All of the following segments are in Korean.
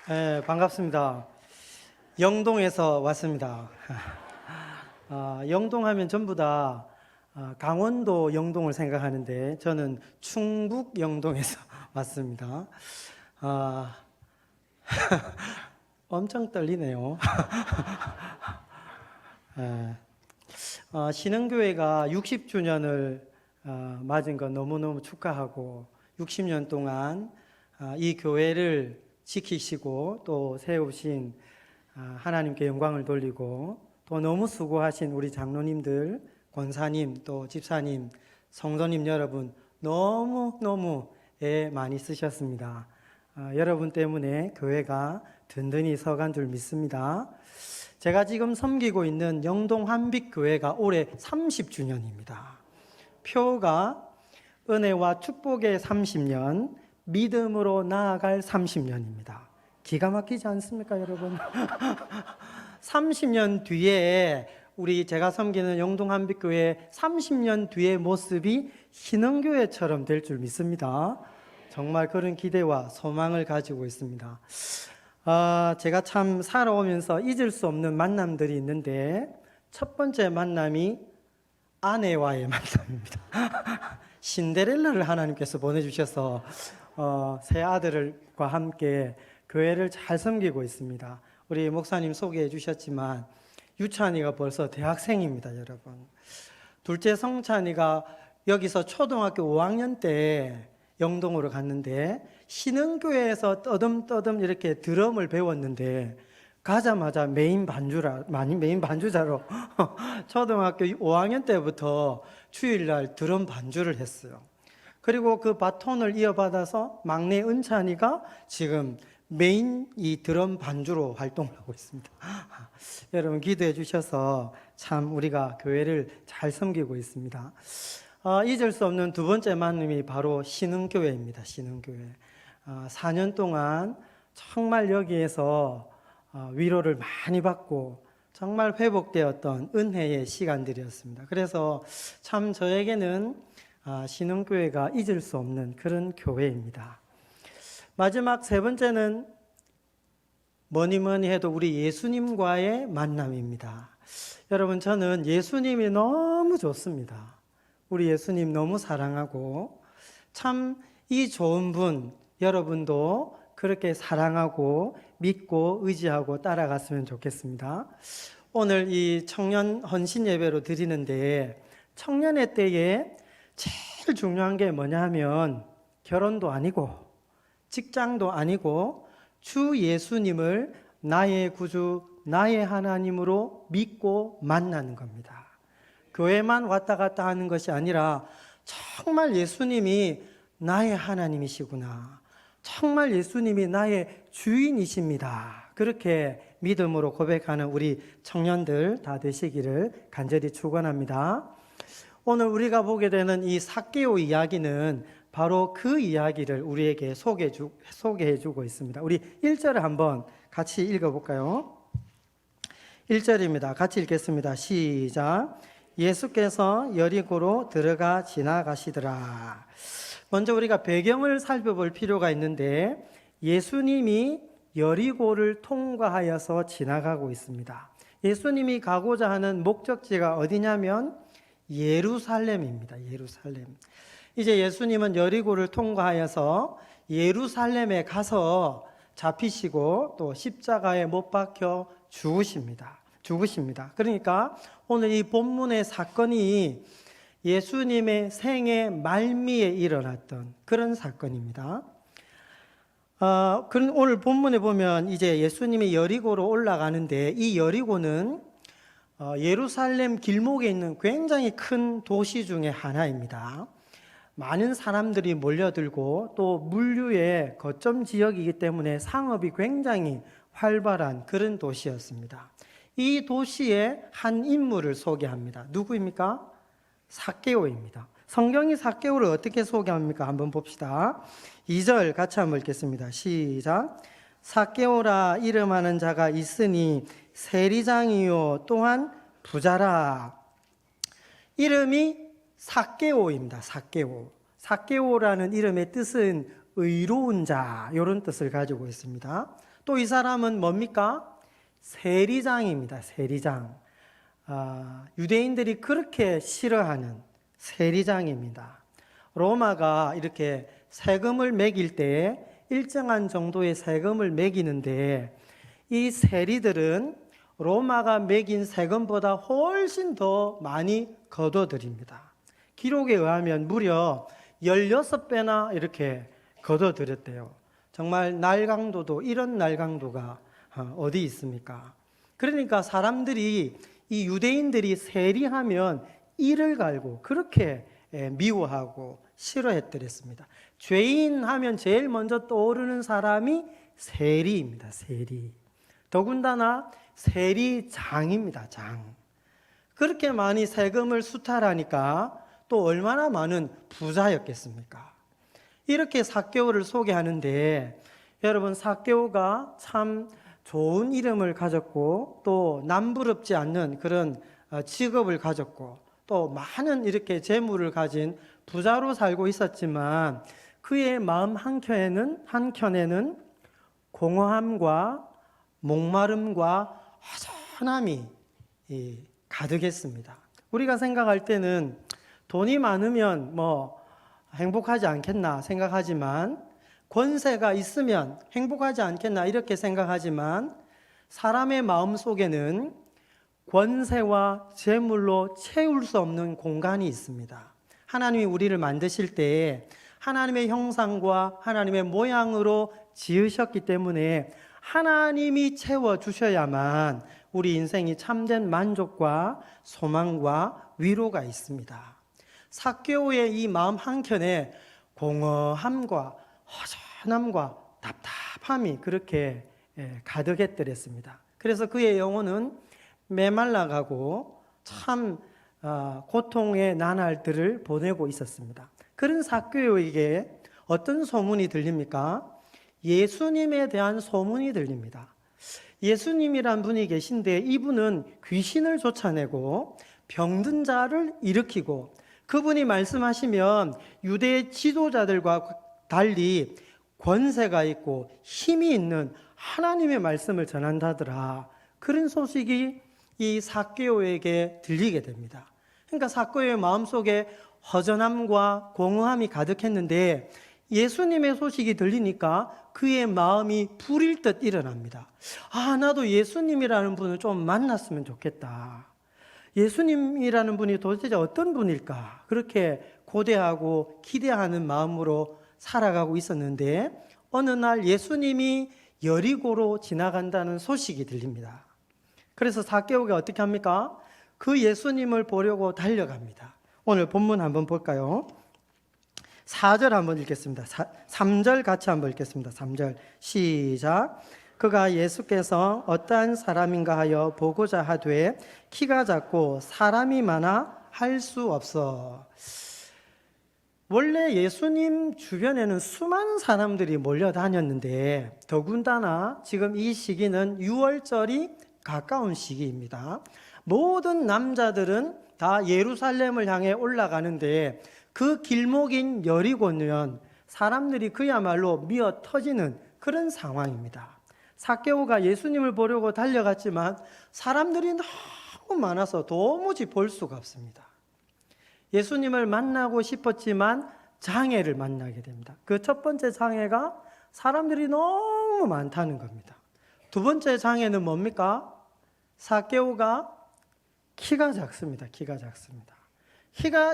네, 반갑습니다. 영동에서 왔습니다. 영동하면 전부 다 강원도 영동을 생각하는데 저는 충북 영동에서 왔습니다. 아, 엄청 떨리네요. 신흥교회가 60주년을 맞은 건 너무너무 축하하고 60년 동안 이 교회를 지키시고 또 세우신 하나님께 영광을 돌리고 또 너무 수고하신 우리 장로님들, 권사님, 또 집사님, 성도님 여러분 너무너무 애 많이 쓰셨습니다. 여러분 때문에 교회가 든든히 서간 줄 믿습니다. 제가 지금 섬기고 있는 영동 한빛교회가 올해 30주년입니다. 표가 은혜와 축복의 30년, 믿음으로 나아갈 30년입니다. 기가 막히지 않습니까, 여러분? 30년 뒤에 제가 섬기는 영동 한빛교회 30년 뒤의 모습이 신흥교회처럼 될 줄 믿습니다. 정말 그런 기대와 소망을 가지고 있습니다. 제가 참 살아오면서 잊을 수 없는 만남들이 있는데 첫 번째 만남이 아내와의 만남입니다. 신데렐라를 하나님께서 보내주셔서 새 아들과 함께 교회를 잘 섬기고 있습니다. 우리 목사님 소개해 주셨지만 유찬이가 벌써 대학생입니다, 여러분. 둘째 성찬이가 여기서 초등학교 5학년 때 영동으로 갔는데 신흥교회에서 떠듬떠듬 이렇게 드럼을 배웠는데 가자마자 메인 반주자로 초등학교 5학년 때부터 주일날 드럼 반주를 했어요. 그리고 그 바톤을 이어받아서 막내 은찬이가 지금 메인 이 드럼 반주로 활동을 하고 있습니다. 여러분 기도해 주셔서 참 우리가 교회를 잘 섬기고 있습니다. 잊을 수 없는 두 번째 만남이 바로 신흥교회입니다. 신흥교회. 4년 동안 정말 여기에서 위로를 많이 받고 정말 회복되었던 은혜의 시간들이었습니다. 그래서 참 저에게는 신흥교회가 잊을 수 없는 그런 교회입니다. 마지막 세 번째는 뭐니 해도 우리 예수님과의 만남입니다. 여러분 저는 예수님이 너무 좋습니다. 우리 예수님 너무 사랑하고 참 이 좋은 분 여러분도 그렇게 사랑하고 믿고 의지하고 따라갔으면 좋겠습니다. 오늘 이 청년 헌신 예배로 드리는데 청년의 때에 제일 중요한 게 뭐냐 하면 결혼도 아니고 직장도 아니고 주 예수님을 나의 구주, 나의 하나님으로 믿고 만나는 겁니다. 교회만 왔다 갔다 하는 것이 아니라 정말 예수님이 나의 하나님이시구나. 정말 예수님이 나의 주인이십니다. 그렇게 믿음으로 고백하는 우리 청년들 다 되시기를 간절히 축원합니다. 오늘 우리가 보게 되는 이 삭개오 이야기는 바로 그 이야기를 우리에게 소개해주고 있습니다. 우리 1절을 한번 같이 읽어볼까요? 1절입니다. 같이 읽겠습니다. 시작. 예수께서 여리고로 들어가 지나가시더라. 먼저 우리가 배경을 살펴볼 필요가 있는데 예수님이 여리고를 통과하여서 지나가고 있습니다. 예수님이 가고자 하는 목적지가 어디냐면 예루살렘입니다. 예루살렘. 이제 예수님은 여리고를 통과하여서 예루살렘에 가서 잡히시고 또 십자가에 못 박혀 죽으십니다. 그러니까 오늘 이 본문의 사건이 예수님의 생애 말미에 일어났던 그런 사건입니다. 오늘 본문에 보면 이제 예수님이 여리고로 올라가는데 이 여리고는 예루살렘 길목에 있는 굉장히 큰 도시 중에 하나입니다. 많은 사람들이 몰려들고 또 물류의 거점 지역이기 때문에 상업이 굉장히 활발한 그런 도시였습니다. 이 도시의 한 인물을 소개합니다. 누구입니까? 삭개오입니다. 성경이 삭개오를 어떻게 소개합니까? 한번 봅시다. 2절 같이 한번 읽겠습니다. 시작. 삭개오라 이름하는 자가 있으니 세리장이요 또한 부자라. 이름이 삭개오입니다. 삭개오라는 이름의 뜻은 의로운 자 이런 뜻을 가지고 있습니다. 또 또 이 사람은 뭡니까? 세리장입니다. 세리장. 유대인들이 그렇게 싫어하는 세리장입니다. 로마가 이렇게 세금을 매길 때 일정한 정도의 세금을 매기는데 이 세리들은 로마가 매긴 세금보다 훨씬 더 많이 거둬들입니다. 기록에 의하면 무려 16배나 이렇게 거둬들였대요. 정말 날강도도 이런 날강도가 어디 있습니까? 그러니까 사람들이 이 유대인들이 세리하면 이를 갈고 그렇게 미워하고 싫어했더랬습니다. 죄인 하면 제일 먼저 떠오르는 사람이 세리입니다. 세리. 더군다나 세리장입니다. 장. 그렇게 많이 세금을 수탈하니까 또 얼마나 많은 부자였겠습니까? 이렇게 삭개오를 소개하는데 여러분, 삭개오가 참 좋은 이름을 가졌고 또 남부럽지 않는 그런 직업을 가졌고 또 많은 이렇게 재물을 가진 부자로 살고 있었지만 그의 마음 한켠에는 공허함과 목마름과 허전함이 가득했습니다. 우리가 생각할 때는 돈이 많으면 행복하지 않겠나 생각하지만, 권세가 있으면 행복하지 않겠나 이렇게 생각하지만, 사람의 마음 속에는 권세와 재물로 채울 수 없는 공간이 있습니다. 하나님이 우리를 만드실 때 하나님의 형상과 하나님의 모양으로 지으셨기 때문에 하나님이 채워주셔야만 우리 인생이 참된 만족과 소망과 위로가 있습니다. 삭개오의 이 마음 한켠에 공허함과 허전함과 답답함이 그렇게 가득했더랬습니다. 그래서 그의 영혼은 메말라가고 참 고통의 나날들을 보내고 있었습니다. 그런 삭개오에게 어떤 소문이 들립니까? 예수님에 대한 소문이 들립니다. 예수님이란 분이 계신데 이분은 귀신을 쫓아내고 병든 자를 일으키고, 그분이 말씀하시면 유대 지도자들과 달리 권세가 있고 힘이 있는 하나님의 말씀을 전한다더라. 그런 소식이 이 삭개오에게 들리게 됩니다. 그러니까 삭개오의 마음속에 허전함과 공허함이 가득했는데 예수님의 소식이 들리니까 그의 마음이 불일 듯 일어납니다. 나도 예수님이라는 분을 좀 만났으면 좋겠다. 예수님이라는 분이 도대체 어떤 분일까? 그렇게 고대하고 기대하는 마음으로 살아가고 있었는데 어느 날 예수님이 여리고로 지나간다는 소식이 들립니다. 그래서 삭개오가 어떻게 합니까? 그 예수님을 보려고 달려갑니다. 오늘 본문 한번 볼까요? 4절 한번 읽겠습니다. 3절 같이 한번 읽겠습니다. 3절 시작. 그가 예수께서 어떠한 사람인가 하여 보고자 하되 키가 작고 사람이 많아 할 수 없어. 원래 예수님 주변에는 수많은 사람들이 몰려다녔는데 더군다나 지금 이 시기는 유월절이 가까운 시기입니다. 모든 남자들은 다 예루살렘을 향해 올라가는데 그 길목인 여리고는 사람들이 그야말로 미어 터지는 그런 상황입니다. 삭개오가 예수님을 보려고 달려갔지만 사람들이 너무 많아서 도무지 볼 수가 없습니다. 예수님을 만나고 싶었지만 장애를 만나게 됩니다. 그 첫 번째 장애가 사람들이 너무 많다는 겁니다. 두 번째 장애는 뭡니까? 삭개오가 키가 작습니다. 키가 작습니다.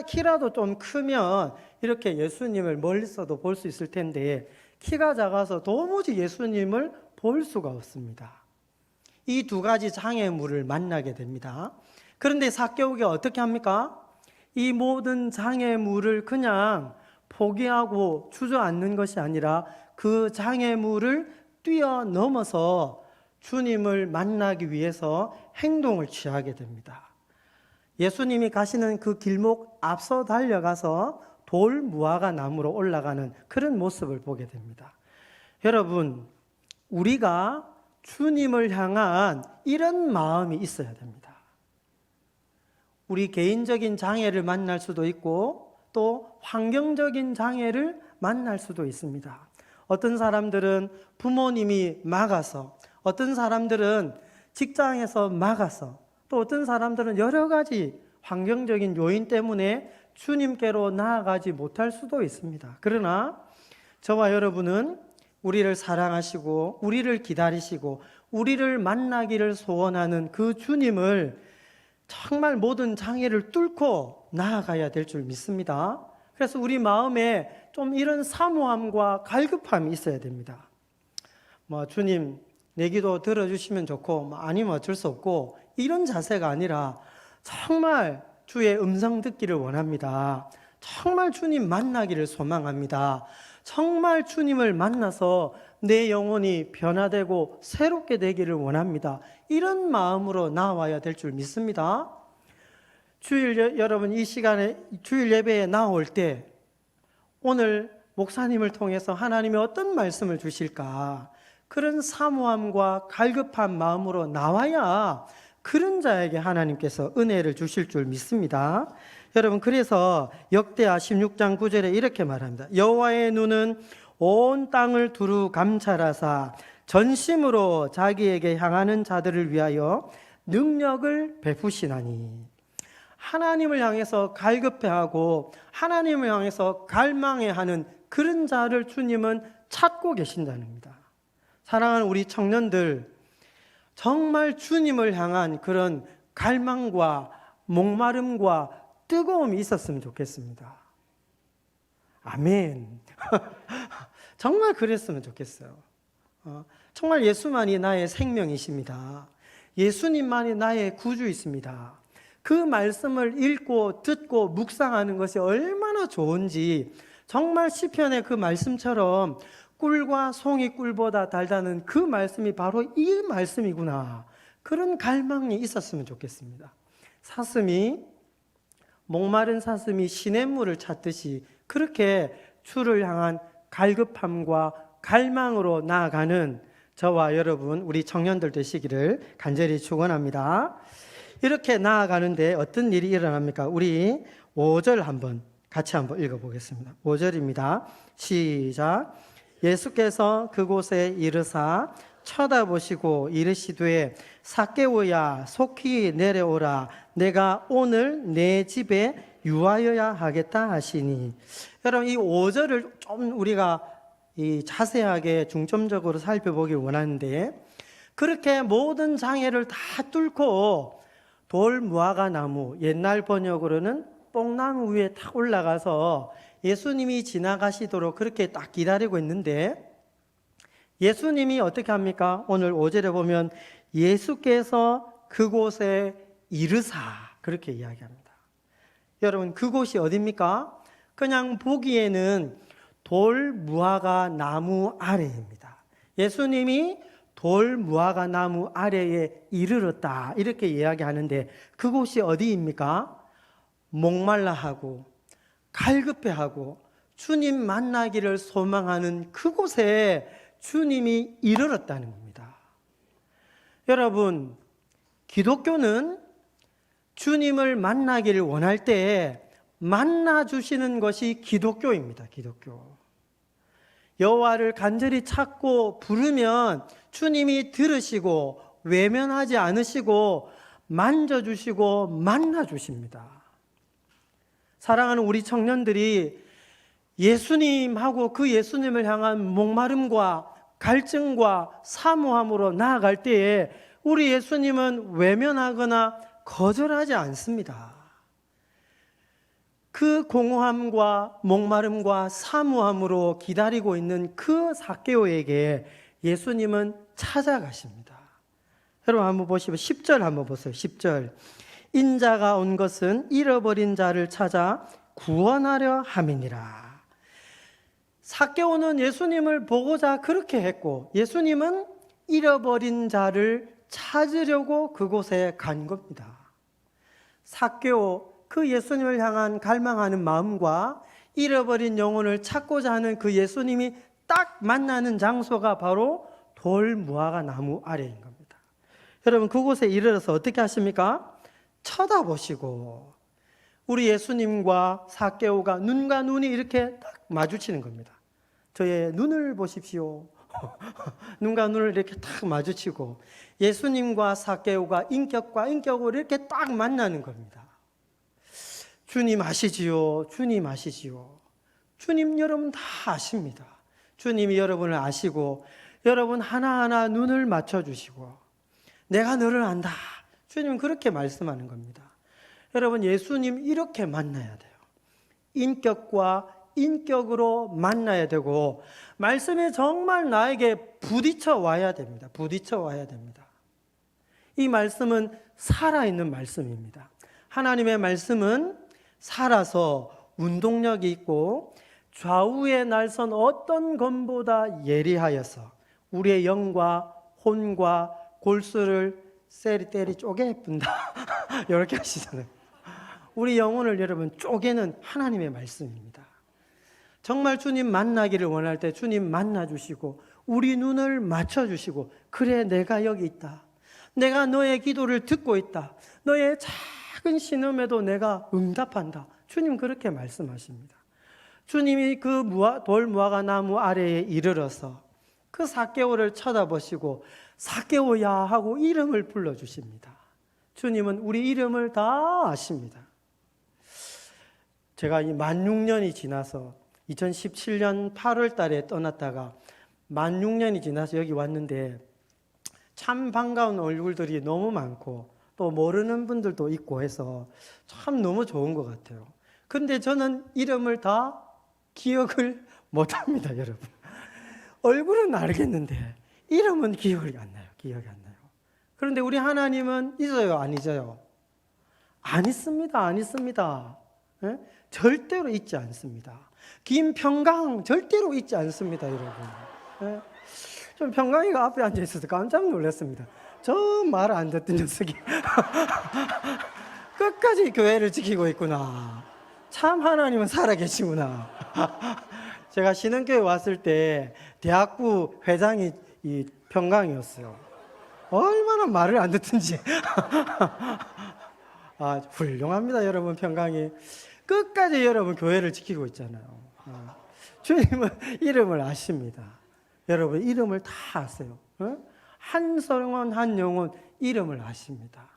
키라도 좀 크면 이렇게 예수님을 멀리서도 볼 수 있을 텐데 키가 작아서 도무지 예수님을 볼 수가 없습니다. 이 두 가지 장애물을 만나게 됩니다. 그런데 삭개오가 어떻게 합니까? 이 모든 장애물을 그냥 포기하고 주저앉는 것이 아니라 그 장애물을 뛰어넘어서 주님을 만나기 위해서 행동을 취하게 됩니다. 예수님이 가시는 그 길목 앞서 달려가서 돌 무화과 나무로 올라가는 그런 모습을 보게 됩니다. 여러분, 우리가 주님을 향한 이런 마음이 있어야 됩니다. 우리 개인적인 장애를 만날 수도 있고 또 환경적인 장애를 만날 수도 있습니다. 어떤 사람들은 부모님이 막아서 어떤 사람들은 직장에서 막아서, 또 어떤 사람들은 여러 가지 환경적인 요인 때문에 주님께로 나아가지 못할 수도 있습니다. 그러나 저와 여러분은 우리를 사랑하시고 우리를 기다리시고 우리를 만나기를 소원하는 그 주님을 정말 모든 장애를 뚫고 나아가야 될 줄 믿습니다. 그래서 우리 마음에 좀 이런 사모함과 갈급함이 있어야 됩니다. 주님 내 기도 들어주시면 좋고 아니면 어쩔 수 없고 이런 자세가 아니라 정말 주의 음성 듣기를 원합니다. 정말 주님 만나기를 소망합니다. 정말 주님을 만나서 내 영혼이 변화되고 새롭게 되기를 원합니다. 이런 마음으로 나와야 될 줄 믿습니다. 여러분 이 시간에 주일 예배에 나올 때 오늘 목사님을 통해서 하나님이 어떤 말씀을 주실까, 그런 사모함과 갈급한 마음으로 나와야 그런 자에게 하나님께서 은혜를 주실 줄 믿습니다. 여러분 그래서 역대하 16장 9절에 이렇게 말합니다. 여호와의 눈은 온 땅을 두루 감찰하사 전심으로 자기에게 향하는 자들을 위하여 능력을 베푸시나니. 하나님을 향해서 갈급해하고 하나님을 향해서 갈망해하는 그런 자를 주님은 찾고 계신다는 겁니다. 사랑하는 우리 청년들, 정말 주님을 향한 그런 갈망과 목마름과 뜨거움이 있었으면 좋겠습니다. 아멘. 정말 그랬으면 좋겠어요. 정말 예수만이 나의 생명이십니다. 예수님만이 나의 구주이십니다. 그 말씀을 읽고 듣고 묵상하는 것이 얼마나 좋은지, 정말 시편의 그 말씀처럼 꿀과 송이 꿀보다 달다는 그 말씀이 바로 이 말씀이구나, 그런 갈망이 있었으면 좋겠습니다. 목마른 사슴이 시냇물을 찾듯이 그렇게 주를 향한 갈급함과 갈망으로 나아가는 저와 여러분, 우리 청년들 되시기를 간절히 축원합니다. 이렇게 나아가는데 어떤 일이 일어납니까? 우리 5절 같이 한번 읽어보겠습니다. 5절입니다. 시작. 예수께서 그곳에 이르사 쳐다보시고 이르시되 삭개오야 속히 내려오라, 내가 오늘 내 집에 유하여야 하겠다 하시니. 여러분 이 5절을 좀 우리가 자세하게 중점적으로 살펴보길 원하는데, 그렇게 모든 장애를 다 뚫고 돌 무화과 나무, 옛날 번역으로는 뽕나무 위에 탁 올라가서 예수님이 지나가시도록 그렇게 딱 기다리고 있는데, 예수님이 어떻게 합니까? 오늘 5절에 보면 예수께서 그곳에 이르사 그렇게 이야기합니다. 여러분 그곳이 어디입니까? 그냥 보기에는 돌 무화과 나무 아래입니다. 예수님이 돌 무화과 나무 아래에 이르렀다 이렇게 이야기하는데, 그곳이 어디입니까? 목말라하고 갈급해하고 주님 만나기를 소망하는 그곳에 주님이 이르렀다는 겁니다. 여러분, 기독교는 주님을 만나기를 원할 때 만나주시는 것이 기독교입니다. 기독교. 여호와를 간절히 찾고 부르면 주님이 들으시고 외면하지 않으시고 만져주시고 만나주십니다. 사랑하는 우리 청년들이 예수님하고 그 예수님을 향한 목마름과 갈증과 사모함으로 나아갈 때에 우리 예수님은 외면하거나 거절하지 않습니다. 그 공허함과 목마름과 사모함으로 기다리고 있는 그 삭개오에게 예수님은 찾아가십니다. 여러분 한번 보시면 10절 한번 보세요. 10절. 인자가 온 것은 잃어버린 자를 찾아 구원하려 함이니라. 삭개오는 예수님을 보고자 그렇게 했고, 예수님은 잃어버린 자를 찾으려고 그곳에 간 겁니다. 삭개오, 그 예수님을 향한 갈망하는 마음과 잃어버린 영혼을 찾고자 하는 그 예수님이 딱 만나는 장소가 바로 돌 무화과 나무 아래인 겁니다. 여러분 그곳에 이르러서 어떻게 하십니까? 쳐다보시고, 우리 예수님과 삭개오가 눈과 눈이 이렇게 딱 마주치는 겁니다. 저의 눈을 보십시오. 눈과 눈을 이렇게 딱 마주치고 예수님과 삭개오가 인격과 인격으로 이렇게 딱 만나는 겁니다. 주님 아시지요? 주님 아시지요? 주님 여러분 다 아십니다. 주님이 여러분을 아시고 여러분 하나하나 눈을 맞춰주시고 내가 너를 안다. 주님 그렇게 말씀하는 겁니다. 여러분 예수님 이렇게 만나야 돼요. 인격과 인격으로 만나야 되고 말씀이 정말 나에게 부딪혀 와야 됩니다. 부딪혀 와야 됩니다. 이 말씀은 살아있는 말씀입니다. 하나님의 말씀은 살아서 운동력이 있고 좌우의 날선 어떤 검보다 예리하여서 우리의 영과 혼과 골수를 때리 쪼개 분다. 이렇게 하시잖아요. 우리 영혼을 여러분 쪼개는 하나님의 말씀입니다. 정말 주님 만나기를 원할 때 주님 만나주시고 우리 눈을 맞춰주시고 그래 내가 여기 있다. 내가 너의 기도를 듣고 있다. 너의 작은 신음에도 내가 응답한다. 주님 그렇게 말씀하십니다. 주님이 그 돌무화과 나무 아래에 이르러서 그 삭개오를 쳐다보시고 삭개오야 하고 이름을 불러주십니다. 주님은 우리 이름을 다 아십니다. 제가 이 16,000년이 지나서 2017년 8월 달에 떠났다가 16,000년이 지나서 여기 왔는데 참 반가운 얼굴들이 너무 많고 또 모르는 분들도 있고 해서 참 너무 좋은 것 같아요. 근데 저는 이름을 다 기억을 못합니다, 여러분. 얼굴은 알겠는데 이름은 기억이 안 나요. 기억이 안 나요. 그런데 우리 하나님은 잊어요, 안 잊어요? 안 잊습니다, 안 잊습니다. 예? 절대로 잊지 않습니다. 김평강 절대로 잊지 않습니다, 여러분. 예? 좀 평강이가 앞에 앉아 있어서 깜짝 놀랐습니다. 저 말 안 듣던 녀석이 끝까지 교회를 지키고 있구나. 참 하나님은 살아계시구나. 제가 신흥교회 왔을 때 대학부 회장이 이 평강이었어요. 얼마나 말을 안 듣든지. 아, 훌륭합니다, 여러분. 평강이 끝까지 여러분 교회를 지키고 있잖아요. 주님은 이름을 아십니다. 여러분 이름을 다 아세요. 한 성원 한 영혼 이름을 아십니다.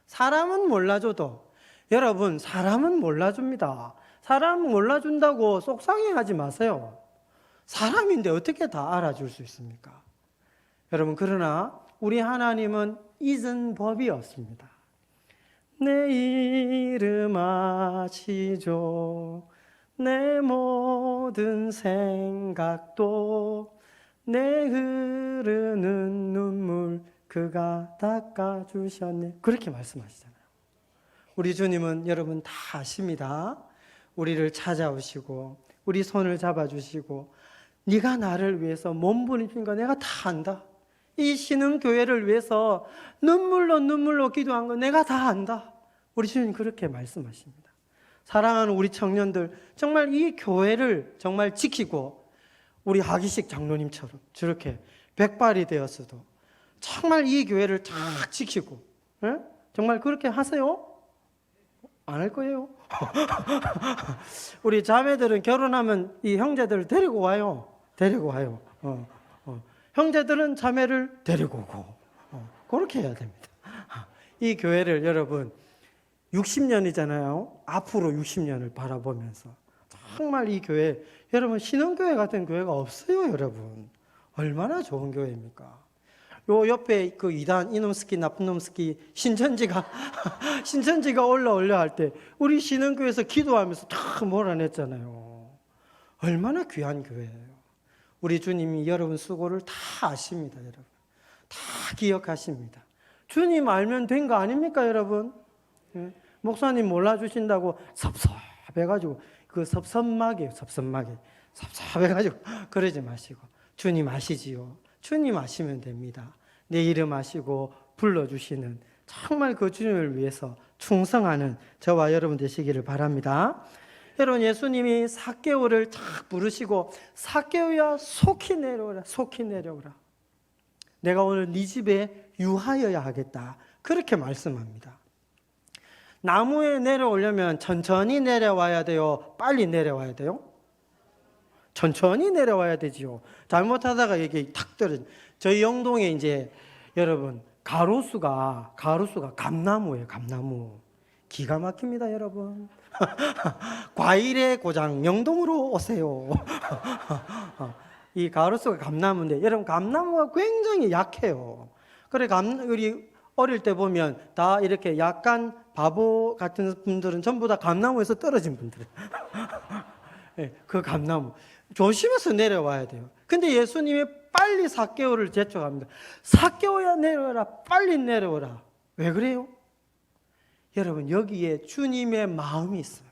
사람은 몰라줘도 여러분 사람은 몰라줍니다. 사람 몰라준다고 속상해하지 마세요. 사람인데 어떻게 다 알아줄 수 있습니까? 여러분 그러나 우리 하나님은 잊은 법이 없습니다. 내 이름 아시죠? 내 모든 생각도 내 흐르는 눈물 그가 닦아주셨네. 그렇게 말씀하시잖아요. 우리 주님은 여러분 다 아십니다. 우리를 찾아오시고 우리 손을 잡아주시고 네가 나를 위해서 몸부림친 거 내가 다 안다. 이 신흥교회를 위해서 눈물로 기도한 거 내가 다 안다. 우리 주님 그렇게 말씀하십니다. 사랑하는 우리 청년들 정말 이 교회를 정말 지키고 우리 하기식 장로님처럼 저렇게 백발이 되었어도 정말 이 교회를 쫙 지키고 정말 그렇게 하세요? 안 할 거예요? 우리 자매들은 결혼하면 이 형제들을 데리고 와요. 형제들은 자매를 데리고 오고 그렇게 해야 됩니다. 이 교회를 여러분 60년이잖아요. 앞으로 60년을 바라보면서 정말 이 교회 여러분 신흥교회 같은 교회가 없어요, 여러분. 얼마나 좋은 교회입니까? 요 옆에 그 이단 이놈스키 나쁜 놈스키 신천지가 올라 할 때 우리 신흥교회에서 기도하면서 다 몰아냈잖아요. 얼마나 귀한 교회예요. 우리 주님이 여러분 수고를 다 아십니다, 여러분. 다 기억하십니다. 주님 알면 된 거 아닙니까, 여러분? 예? 목사님 몰라주신다고 섭섭해가지고 그 섭섭해가지고 그러지 마시고 주님 아시지요. 주님 아시면 됩니다. 내 이름 아시고 불러주시는 정말 그 주님을 위해서 충성하는 저와 여러분 되시기를 바랍니다. 여러분 예수님이 삭개오를 탁 부르시고 삭개오야 속히 내려오라. 내가 오늘 네 집에 유하여야 하겠다. 그렇게 말씀합니다. 나무에 내려오려면 천천히 내려와야 돼요? 빨리 내려와야 돼요? 천천히 내려와야 되지요. 잘못하다가 이게 탁 떨어져. 저희 영동에 이제 여러분 가로수가 감나무예요. 감나무. 기가 막힙니다, 여러분. 과일의 고장 영동으로 오세요. 이 가로수가 감나무인데 여러분 감나무가 굉장히 약해요. 그래 우리 어릴 때 보면 다 이렇게 약간 바보 같은 분들은 전부 다 감나무에서 떨어진 분들. 네, 그 감나무 조심해서 내려와야 돼요. 근데 예수님이 빨리 삭개오를 재촉합니다. 삭개오야 내려와라, 빨리 내려오라. 왜 그래요? 여러분 여기에 주님의 마음이 있어요.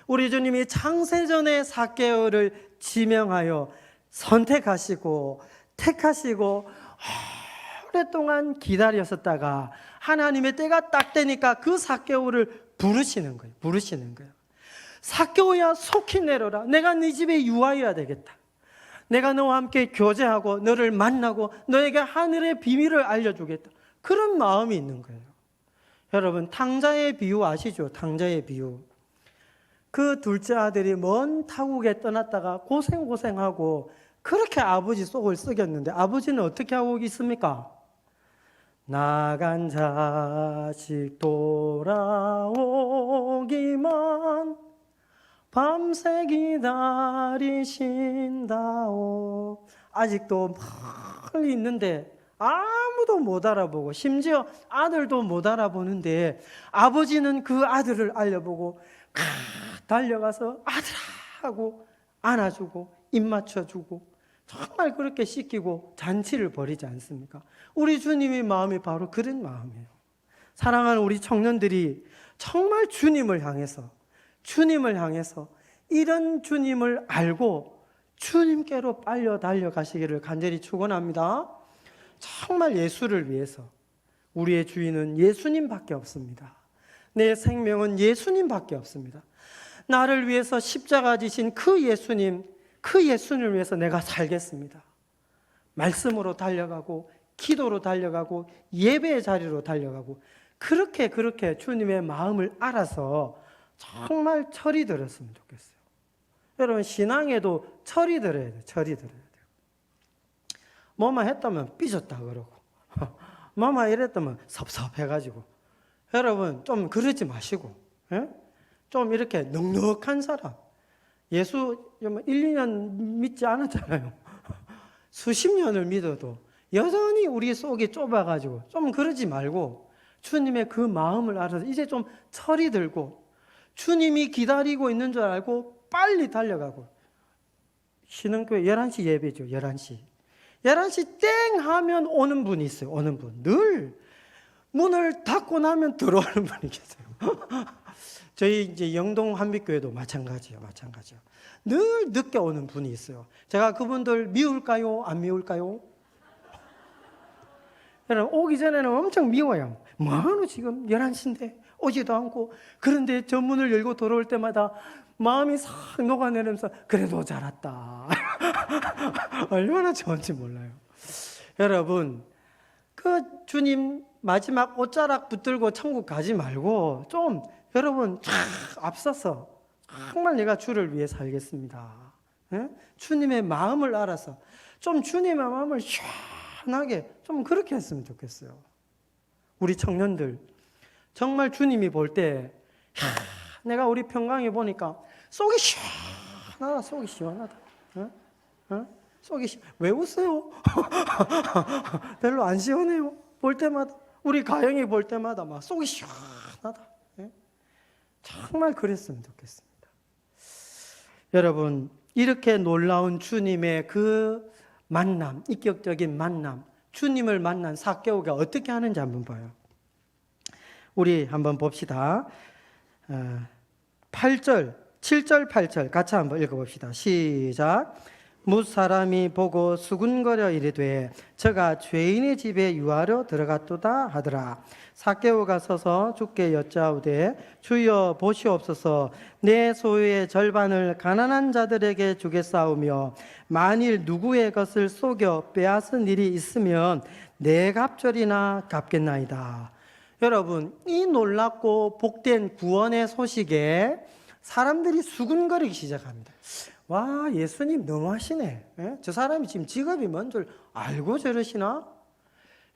우리 주님이 창세전에 삭개오를 지명하여 선택하시고 택하시고 오랫동안 기다렸었다가 하나님의 때가 딱 되니까 그 삭개오를 부르시는 거예요. 삭개오야 속히 내려라. 내가 네 집에 유하여야 되겠다. 내가 너와 함께 교제하고 너를 만나고 너에게 하늘의 비밀을 알려주겠다. 그런 마음이 있는 거예요. 여러분 탕자의 비유 아시죠? 탕자의 비유. 그 둘째 아들이 먼 타국에 떠났다가 고생하고 그렇게 아버지 속을 썩였는데 아버지는 어떻게 하고 있습니까? 나간 자식 돌아오기만 밤새 기다리신다오. 아직도 멀리 있는데 아무도 못 알아보고 심지어 아들도 못 알아보는데 아버지는 그 아들을 알려보고 달려가서 아들아 하고 안아주고 입 맞춰주고 정말 그렇게 씻기고 잔치를 벌이지 않습니까? 우리 주님의 마음이 바로 그런 마음이에요. 사랑하는 우리 청년들이 정말 주님을 향해서 이런 주님을 알고 주님께로 빨려 달려가시기를 간절히 축원합니다. 정말 예수를 위해서. 우리의 주인은 예수님밖에 없습니다. 내 생명은 예수님밖에 없습니다. 나를 위해서 십자가 지신 그 예수님을 위해서 내가 살겠습니다. 말씀으로 달려가고 기도로 달려가고 예배의 자리로 달려가고 그렇게 주님의 마음을 알아서 정말 철이 들었으면 좋겠어요. 여러분 신앙에도 철이 들어야 돼요. 뭐만 했다면 삐졌다 그러고 뭐만 이랬다면 섭섭해가지고 여러분 좀 그러지 마시고 좀 이렇게 넉넉한 사람. 예수 1, 2년 믿지 않았잖아요. 수십 년을 믿어도 여전히 우리 속이 좁아가지고 좀 그러지 말고 주님의 그 마음을 알아서 이제 좀 철이 들고 주님이 기다리고 있는 줄 알고 빨리 달려가고. 신흥교회 11시 예배죠. 11시 땡 하면 오는 분이 있어요. 오는 분. 늘 문을 닫고 나면 들어오는 분이 계세요. 저희 이제 영동 한빛교회도 마찬가지예요. 늘 늦게 오는 분이 있어요. 제가 그분들 미울까요? 안 미울까요? 여러분 오기 전에는 엄청 미워요. 뭐하노 지금 11시인데 오지도 않고. 그런데 저 문을 열고 들어올 때마다 마음이 싹 녹아내리면서 그래도 잘 왔다. 얼마나 좋은지 몰라요. 여러분 그 주님 마지막 옷자락 붙들고 천국 가지 말고 좀 여러분 앞서서 정말 내가 주를 위해 살겠습니다. 주님의 마음을 알아서 좀 주님의 마음을 시원하게 좀 그렇게 했으면 좋겠어요. 우리 청년들 정말 주님이 볼 때 내가 우리 평강에 보니까 속이 시원하다. 왜 웃어요? 별로 안 시원해요. 볼 때마다 우리 가영이 볼 때마다 막 속이 시원하다. 정말 그랬으면 좋겠습니다. 여러분 이렇게 놀라운 주님의 그 만남, 인격적인 만남, 주님을 만난 삭개오가 어떻게 하는지 한번 봐요. 우리 한번 봅시다. 7절, 8절 같이 한번 읽어봅시다. 시작. 뭇사람이 보고 수군거려 이르되 저가 죄인의 집에 유하러 들어갔도다 하더라. 삭개오가 서서 주께 여짜오되 주여 보시옵소서 내 소유의 절반을 가난한 자들에게 주겠사오며 만일 누구의 것을 속여 빼앗은 일이 있으면 내 갑절이나 갚겠나이다. 여러분 이 놀랍고 복된 구원의 소식에 사람들이 수군거리기 시작합니다. 와, 예수님 너무하시네. 예? 저 사람이 지금 직업이 뭔 줄 알고 저러시나?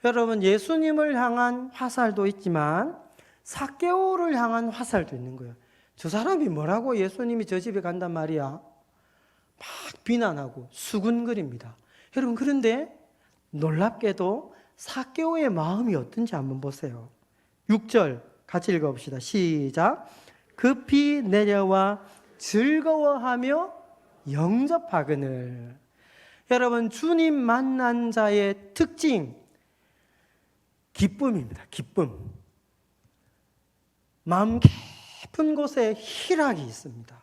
여러분, 예수님을 향한 화살도 있지만 삭개오를 향한 화살도 있는 거예요. 저 사람이 뭐라고 예수님이 저 집에 간단 말이야? 막 비난하고 수군거립니다. 여러분, 그런데 놀랍게도 삭개오의 마음이 어떤지 한번 보세요. 6절 같이 읽어봅시다. 시작. 급히 내려와 즐거워하며 영접하거늘. 여러분, 주님 만난 자의 특징, 기쁨입니다. 기쁨. 마음 깊은 곳에 희락이 있습니다.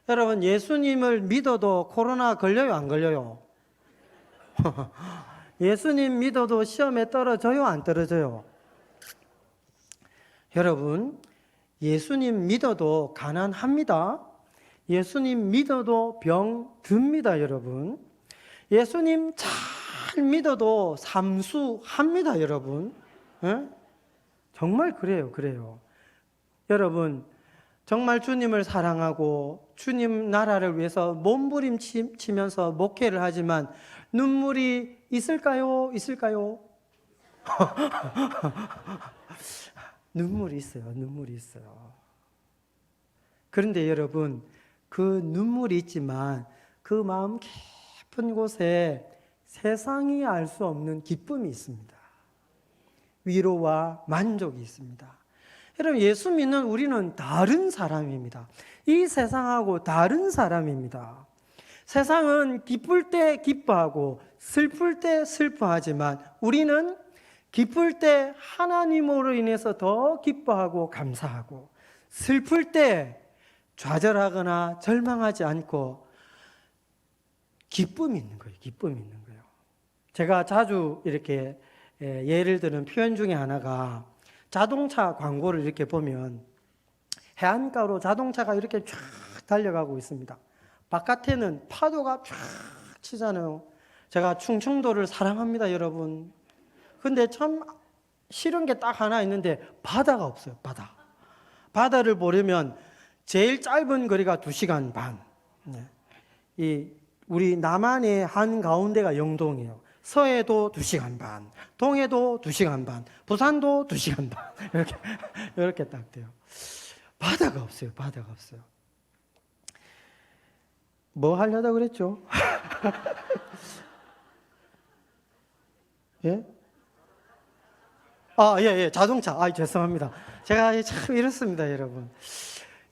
여러분, 예수님을 믿어도 코로나 걸려요, 안 걸려요? 예수님 믿어도 시험에 떨어져요, 안 떨어져요? 여러분, 예수님 믿어도 가난합니다. 예수님 믿어도 병 듭니다, 여러분. 예수님 잘 믿어도 삼수합니다, 여러분. 에? 정말 그래요. 여러분, 정말 주님을 사랑하고 주님 나라를 위해서 몸부림치면서 목회를 하지만 눈물이 있을까요? 눈물이 있어요. 그런데 여러분, 그 눈물이 있지만 그 마음 깊은 곳에 세상이 알 수 없는 기쁨이 있습니다. 위로와 만족이 있습니다. 여러분, 예수 믿는 우리는 다른 사람입니다. 이 세상하고 다른 사람입니다. 세상은 기쁠 때 기뻐하고 슬플 때 슬퍼하지만 우리는 기쁠 때 하나님으로 인해서 더 기뻐하고 감사하고, 슬플 때 좌절하거나 절망하지 않고 기쁨이 있는 거예요. 제가 자주 이렇게 예를 드는 표현 중에 하나가, 자동차 광고를 이렇게 보면 해안가로 자동차가 이렇게 쫙 달려가고 있습니다. 바깥에는 파도가 쫙 치잖아요. 제가 충청도를 사랑합니다, 여러분. 근데 참 싫은 게 딱 하나 있는데 바다가 없어요. 바다를 보려면 제일 짧은 거리가 2시간 반. 이 우리 남한의 한 가운데가 영동이에요. 서해도 2시간 반, 동해도 2시간 반, 부산도 2시간 반. 이렇게 딱 돼요. 바다가 없어요. 뭐 하려다 그랬죠? 예? 자동차. 죄송합니다. 제가 참 이렇습니다, 여러분.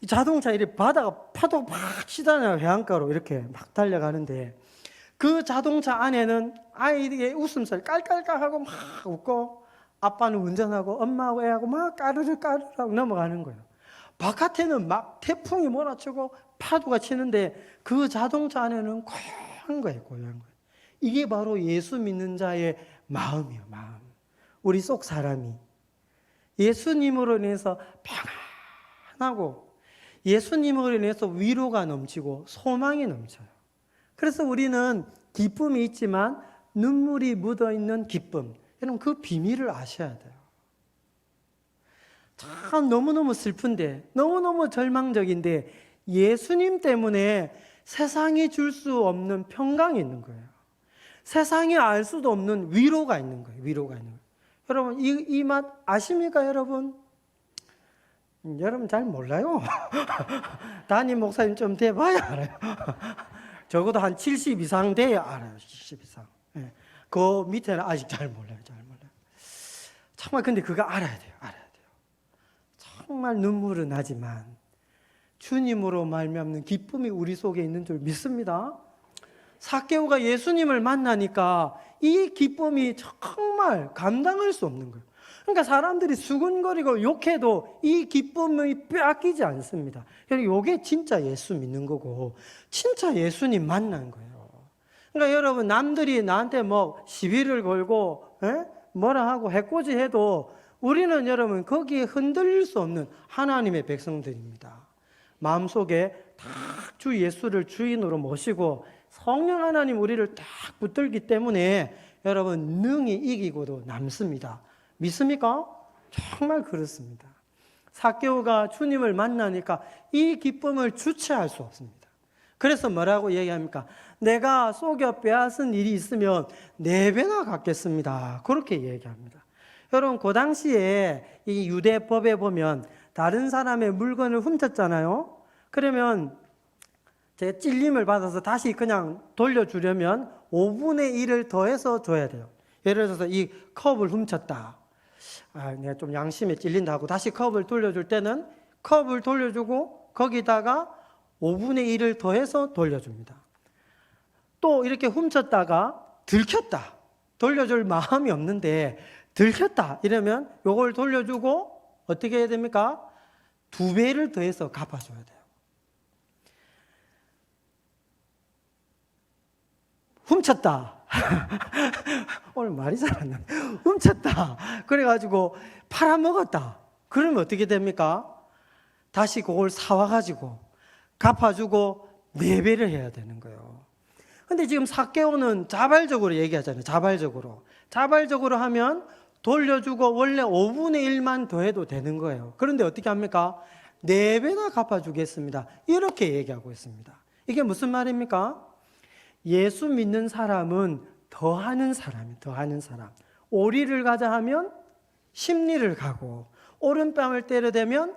이 자동차, 이렇게 파도 막 치잖아요. 해안가로 이렇게 막 달려가는데, 그 자동차 안에는 아이들의 웃음소리 깔깔깔하고 막 웃고, 아빠는 운전하고 엄마하고 애하고 막 까르르 넘어가는 거예요. 바깥에는 막 태풍이 몰아치고 파도가 치는데 그 자동차 안에는 고요한 거예요. 이게 바로 예수 믿는 자의 마음이에요. 마음. 우리 속 사람이 예수님으로 인해서 평안하고, 예수님으로 인해서 위로가 넘치고 소망이 넘쳐요. 그래서 우리는 기쁨이 있지만 눈물이 묻어있는 기쁨, 여러분, 그 비밀을 아셔야 돼요. 참 너무너무 슬픈데, 너무너무 절망적인데 예수님 때문에 세상이 줄 수 없는 평강이 있는 거예요. 세상이 알 수도 없는 위로가 있는 거예요. 여러분, 이 맛 아십니까, 여러분? 여러분 잘 몰라요. 담임 목사님 좀 돼봐야 알아요. 적어도 한 70 이상 돼야 알아요. 70 이상. 그 밑에는 아직 잘 몰라요. 정말 근데 그거 알아야 돼요. 정말 눈물은 나지만 주님으로 말미암는 기쁨이 우리 속에 있는 줄 믿습니다. 삭개오가 예수님을 만나니까 이 기쁨이 정말 감당할 수 없는 거예요. 그러니까 사람들이 수군거리고 욕해도 이 기쁨이 빼앗기지 않습니다. 이게 진짜 예수 믿는 거고, 진짜 예수님 만난 거예요. 그러니까 여러분, 남들이 나한테 뭐 시비를 걸고 뭐라 하고 해코지해도 우리는 여러분 거기에 흔들릴 수 없는 하나님의 백성들입니다. 마음속에 딱 주 예수를 주인으로 모시고 성령 하나님 우리를 딱 붙들기 때문에 여러분 능히 이기고도 남습니다. 믿습니까? 정말 그렇습니다. 삭개오가 주님을 만나니까 이 기쁨을 주체할 수 없습니다. 그래서 뭐라고 얘기합니까? 내가 속여 빼앗은 일이 있으면 4배나 갚겠습니다. 그렇게 얘기합니다. 여러분, 그 당시에 이 유대법에 보면 다른 사람의 물건을 훔쳤잖아요. 그러면 제가 찔림을 받아서 다시 그냥 돌려주려면 5분의 1을 더해서 줘야 돼요. 예를 들어서 이 컵을 훔쳤다. 내가 좀 양심에 찔린다 하고 다시 컵을 돌려줄 때는 컵을 돌려주고 거기다가 5분의 1을 더해서 돌려줍니다. 또 이렇게 훔쳤다가 들켰다. 돌려줄 마음이 없는데 들켰다. 이러면 요걸 돌려주고 어떻게 해야 됩니까? 2배를 더해서 갚아줘야 돼요. 훔쳤다. 오늘 말이 잘 안 나네. 훔쳤다. 그래가지고 팔아먹었다. 그러면 어떻게 됩니까? 다시 그걸 사와가지고 갚아주고 4배를 해야 되는 거예요. 근데 지금 삭개오는 자발적으로 얘기하잖아요. 자발적으로 하면 돌려주고 원래 5분의 1만 더해도 되는 거예요. 그런데 어떻게 합니까? 4배나 갚아주겠습니다. 이렇게 얘기하고 있습니다. 이게 무슨 말입니까? 예수 믿는 사람은 더하는 사람. 오리를 가자 하면 십리를 가고, 오른뺨을 때려대면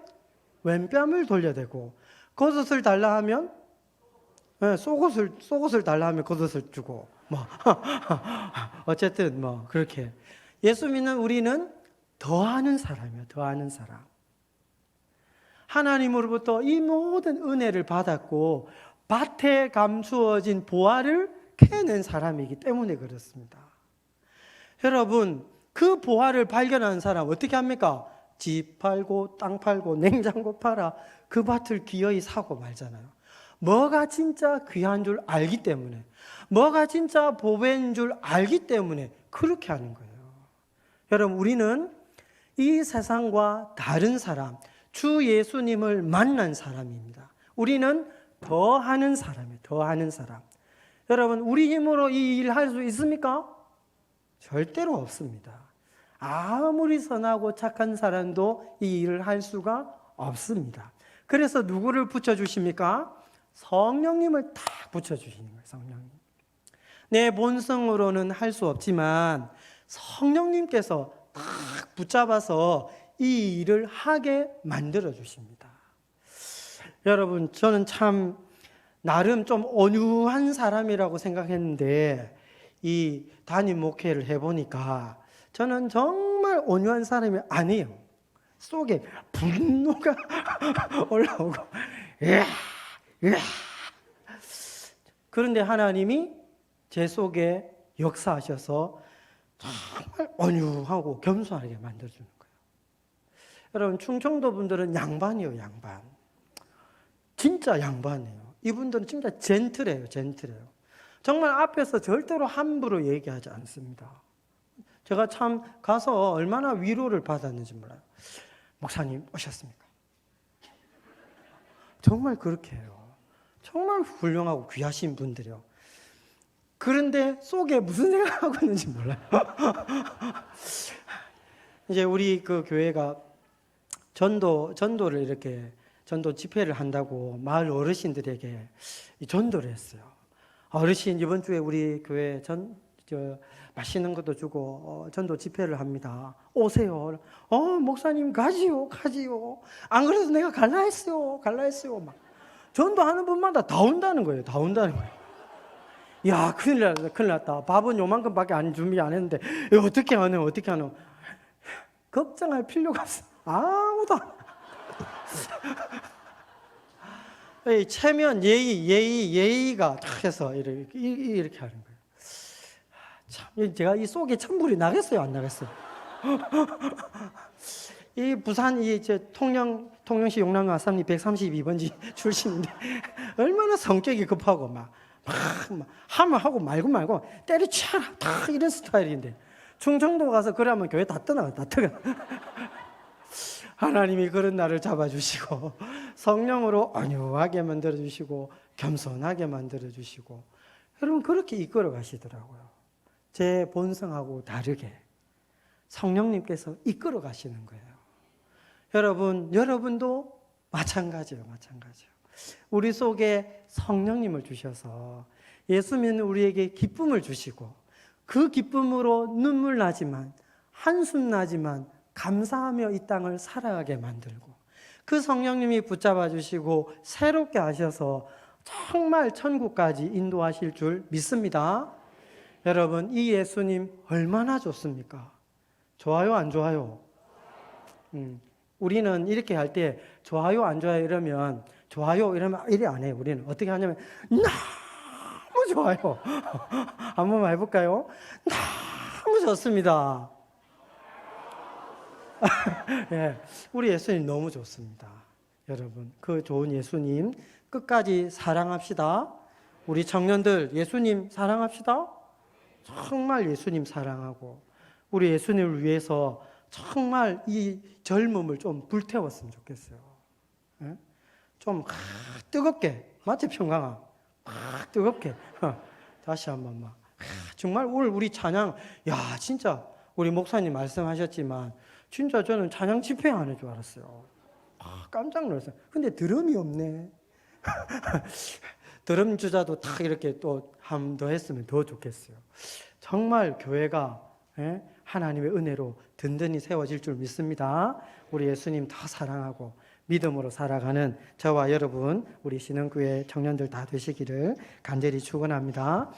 왼뺨을 돌려대고, 겉옷을 달라 하면 속옷을 달라 하면 겉옷을 주고, 어쨌든 그렇게 예수 믿는 우리는 더하는 사람이에요. 더하는 사람. 하나님으로부터 이 모든 은혜를 받았고 밭에 감추어진 보화를 캐낸 사람이기 때문에 그렇습니다. 여러분, 그 보화를 발견하는 사람 어떻게 합니까? 집 팔고 땅 팔고 냉장고 팔아 그 밭을 기어이 사고 말잖아요. 뭐가 진짜 귀한 줄 알기 때문에, 뭐가 진짜 보배인 줄 알기 때문에 그렇게 하는 거예요. 여러분, 우리는 이 세상과 다른 사람, 주 예수님을 만난 사람입니다. 우리는 더하는 사람이에요. 더하는 사람. 여러분, 우리 힘으로 이 일을 할 수 있습니까? 절대로 없습니다. 아무리 선하고 착한 사람도 이 일을 할 수가 없습니다. 그래서 누구를 붙여주십니까? 성령님을 딱 붙여주시는 거예요. 성령님. 내 본성으로는 할 수 없지만 성령님께서 딱 붙잡아서 이 일을 하게 만들어 주십니다. 여러분, 저는 참 나름 좀 온유한 사람이라고 생각했는데 이 담임 목회를 해보니까 저는 정말 온유한 사람이 아니에요. 속에 분노가 올라오고 그런데 하나님이 제 속에 역사하셔서 정말 온유하고 겸손하게 만들어주는 거예요. 여러분, 충청도 분들은 양반이에요. 양반. 진짜 양반이에요. 이분들은 진짜 젠틀해요. 정말 앞에서 절대로 함부로 얘기하지 않습니다. 제가 참 가서 얼마나 위로를 받았는지 몰라요. 목사님 오셨습니까? 정말 그렇게 해요. 정말 훌륭하고 귀하신 분들이요. 그런데 속에 무슨 생각하고 있는지 몰라요. 이제 우리 그 교회가 전도를 이렇게 전도 집회를 한다고 마을 어르신들에게 전도를 했어요. 어르신, 이번 주에 우리 교회 맛있는 것도 주고 전도 집회를 합니다. 오세요. 목사님 가지요. 안 그래도 내가 갈라 했어요. 막 전도하는 분마다 다 온다는 거예요. 야, 큰일 났다. 밥은 요만큼밖에 준비 안 했는데 이거 어떻게 하노? 걱정할 필요가 없어. 아무도 안. 체면, 예의가 딱 해서 이렇게 하는 거예요. 참, 제가 이 속에 천불이 나겠어요, 안 나겠어요? 이 부산 통영시 용남로 아산리 132번지 출신인데 얼마나 성격이 급하고 막 하면 하고 말고 때려쳐라 다 이런 스타일인데 충청도 가서 그러면 교회 다 떠나. 하나님이 그런 나를 잡아주시고 성령으로 온유하게 만들어주시고 겸손하게 만들어주시고 여러분 그렇게 이끌어 가시더라고요. 제 본성하고 다르게 성령님께서 이끌어 가시는 거예요. 여러분도 마찬가지예요. 우리 속에 성령님을 주셔서 예수 믿는 우리에게 기쁨을 주시고 그 기쁨으로 눈물 나지만 한숨 나지만 감사하며 이 땅을 살아가게 만들고 그 성령님이 붙잡아 주시고 새롭게 하셔서 정말 천국까지 인도하실 줄 믿습니다. 여러분, 이 예수님 얼마나 좋습니까? 좋아요, 안 좋아요? 우리는 이렇게 할 때 좋아요, 안 좋아요 이러면 좋아요 이러면 이래 안 해요. 우리는 어떻게 하냐면 너무 좋아요. 한번 해볼까요? 너무 좋습니다. 예, 우리 예수님 너무 좋습니다. 여러분, 그 좋은 예수님 끝까지 사랑합시다. 우리 청년들 예수님 사랑합시다. 정말 예수님 사랑하고 우리 예수님을 위해서 정말 이 젊음을 좀 불태웠으면 좋겠어요. 예? 좀 뜨겁게, 맞지 평강아? 뜨겁게 다시 한번 막 정말 오늘 우리 찬양, 야 진짜 우리 목사님 말씀하셨지만 진짜 저는 찬양 집회 하는 줄 알았어요. 깜짝 놀랐어요. 근데 드럼이 없네. 드럼 주자도 딱 이렇게 또 한 더 했으면 더 좋겠어요. 정말 교회가 하나님의 은혜로 든든히 세워질 줄 믿습니다. 우리 예수님 다 사랑하고 믿음으로 살아가는 저와 여러분, 우리 신흥교회 청년들 다 되시기를 간절히 축원합니다.